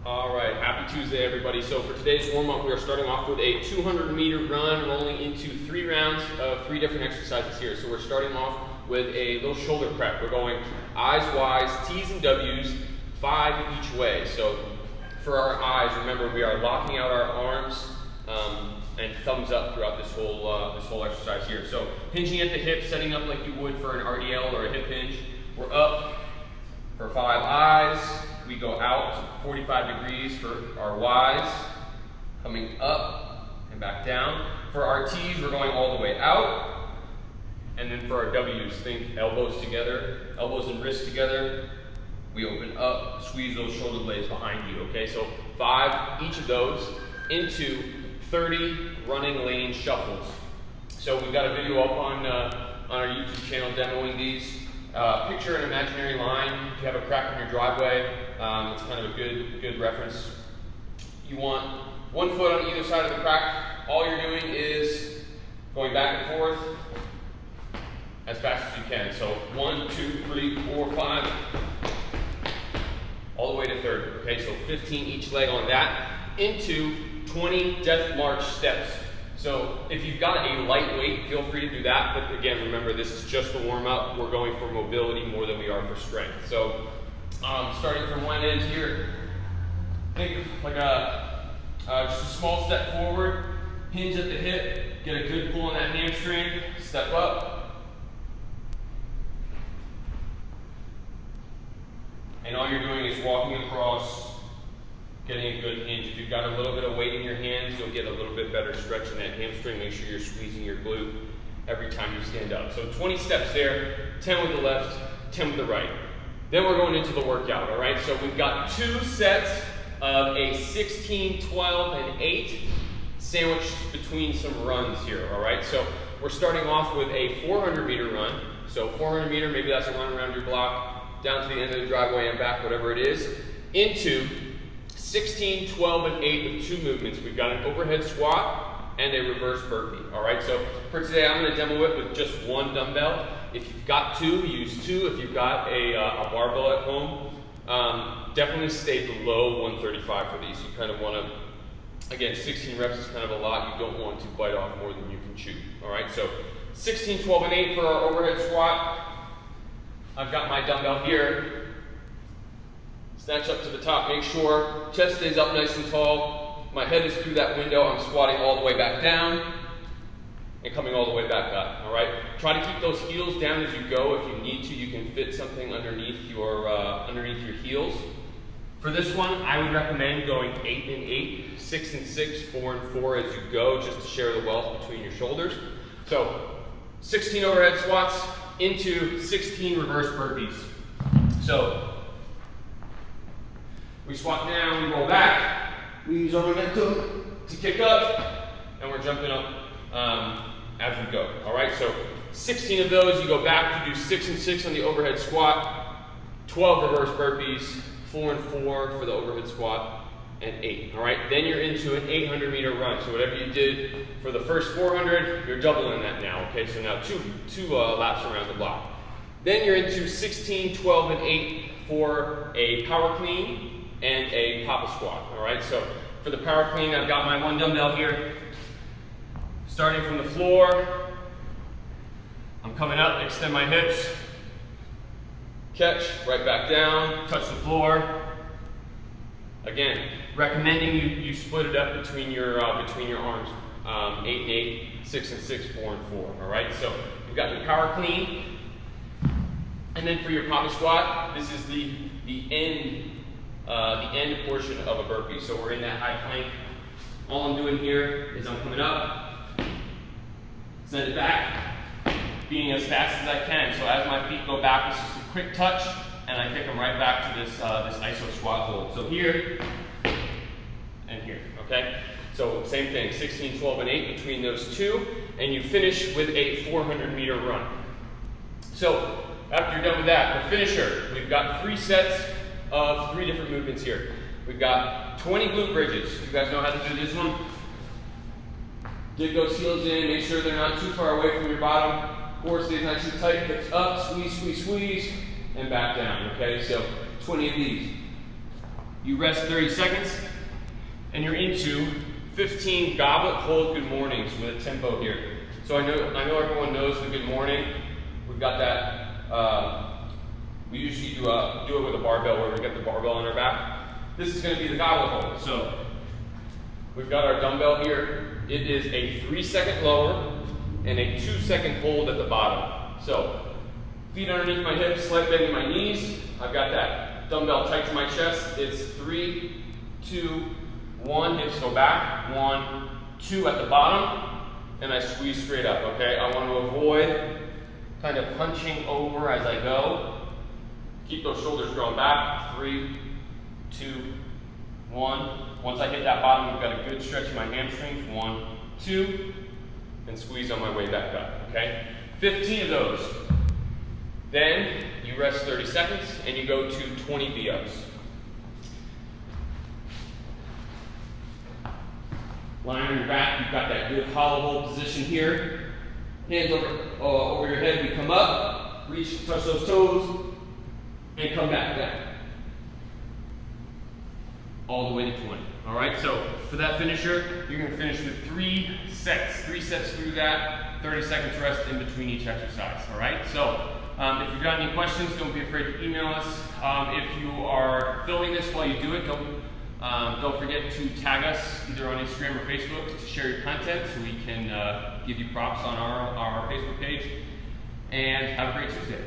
All right, happy Tuesday, everybody. So for today's warm-up, we are starting off with a 200-meter run, rolling into 3 rounds of 3 different exercises here. So we're starting off with a little shoulder prep. We're going eyes wise, T's and W's, 5 each way. So for our eyes, remember we are locking out our arms and thumbs up throughout this whole exercise here. So hinging at the hip, setting up like you would for an RDL or a hip hinge. We're up for 5 eyes. We go out 45 degrees for our Y's, coming up and back down. For our T's, we're going all the way out. And then for our W's, think elbows together, elbows and wrists together. We open up, squeeze those shoulder blades behind you, okay? So 5 each of those into 30 running lane shuffles. So we've got a video up on our YouTube channel demoing these. Picture an imaginary line. If you have a crack in your driveway, it's kind of a good reference. You want 1 foot on either side of the crack. All you're doing is going back and forth as fast as you can. So 1, 2, 3, 4, 5, all the way to 30. Okay, so 15 each leg on that into 20 death march steps. So if you've got a light weight, feel free to do that. But again, remember, this is just the warm-up. We're going for mobility more than we are for strength. So starting from one end here, think of like just a small step forward, hinge at the hip, get a good pull on that hamstring, step up. And all you're doing is walking across, getting a good hinge. If you've got a little bit of weight in your hands, you'll get a little bit better stretch in that hamstring. Make sure you're squeezing your glute every time you stand up. So 20 steps there, 10 with the left, 10 with the right. Then we're going into the workout, all right? So we've got 2 sets of a 16, 12, and 8 sandwiched between some runs here, all right? So we're starting off with a 400-meter run. So 400 meter, maybe that's a run around your block, down to the end of the driveway and back, whatever it is, into 16, 12, and 8 with 2 movements. We've got an overhead squat and a reverse burpee. All right, so for today, I'm going to demo it with just 1 dumbbell. If you've got 2, use 2. If you've got a barbell at home, definitely stay below 135 for these. You kind of want to, again, 16 reps is kind of a lot. You don't want to bite off more than you can chew. All right, so 16, 12, and 8 for our overhead squat. I've got my dumbbell here. Snatch up to the top, make sure chest stays up nice and tall. My head is through that window. I'm squatting all the way back down and coming all the way back up, all right? Try to keep those heels down as you go. If you need to, you can fit something underneath your heels. For this one, I would recommend going 8 and 8, 6 and 6, 4 and 4 as you go, just to share the wealth between your shoulders. So 16 overhead squats into 16 reverse burpees. So we squat down, we roll back, we use our momentum to kick up, and we're jumping up as we go. All right, so 16 of those, you go back to do 6 and 6 on the overhead squat, 12 reverse burpees, 4 and 4 for the overhead squat, and 8. All right, then you're into an 800-meter run. So whatever you did for the first 400, you're doubling that now. Okay, so now two laps around the block. Then you're into 16, 12, and 8 for a power clean and a papa squat, all right? So for the power clean, I've got my 1 dumbbell here. Starting from the floor, I'm coming up, extend my hips, catch, right back down, touch the floor. Again, recommending you split it up between your arms, 8 and 8, 6 and 6, 4 and 4, all right? So you've got your power clean, and then for your papa squat, this is the end portion of a burpee. So we're in that high plank. All I'm doing here is I'm coming up, send it back, being as fast as I can. So as my feet go back, it's just a quick touch, and I kick them right back to this iso squat hold. So here and here, okay? So same thing, 16, 12, and 8 between those 2, and you finish with a 400-meter run. So after you're done with that, the finisher, we've got 3 sets of 3 different movements here. We've got 20 glute bridges. You guys know how to do this one. Dig those heels in, make sure they're not too far away from your bottom. Core stays nice and tight, hips up, squeeze, squeeze, squeeze, and back down, okay? So 20 of these. You rest 30 seconds, and you're into 15 goblet hold good mornings with a tempo here. So I know everyone knows the good morning. We've got that. We usually do it with a barbell where we get the barbell on our back. This is going to be the goblet hold. So we've got our dumbbell here. It is a 3-second lower and a 2-second hold at the bottom. So feet underneath my hips, slight bend in my knees. I've got that dumbbell tight to my chest. It's 3, 2, 1. Hips go back. 1, 2 at the bottom, and I squeeze straight up. Okay. I want to avoid kind of hunching over as I go. Keep those shoulders drawn back. 3, 2, 1. Once I hit that bottom, I've got a good stretch in my hamstrings. 1, 2, and squeeze on my way back up. Okay. 15 of those. Then you rest 30 seconds and you go to 20 VOs. Lying on your back, you've got that good hollow hold position here. Hands over your head, we come up, reach, touch those toes, and come back down. All the way to 20. All right, so for that finisher, you're gonna finish with 3 sets. 3 sets through that, 30 seconds rest in between each exercise. All right, so if you've got any questions, don't be afraid to email us. If you are filming this while you do it, don't forget to tag us either on Instagram or Facebook to share your content so we can give you props on our Facebook page. And have a great Tuesday.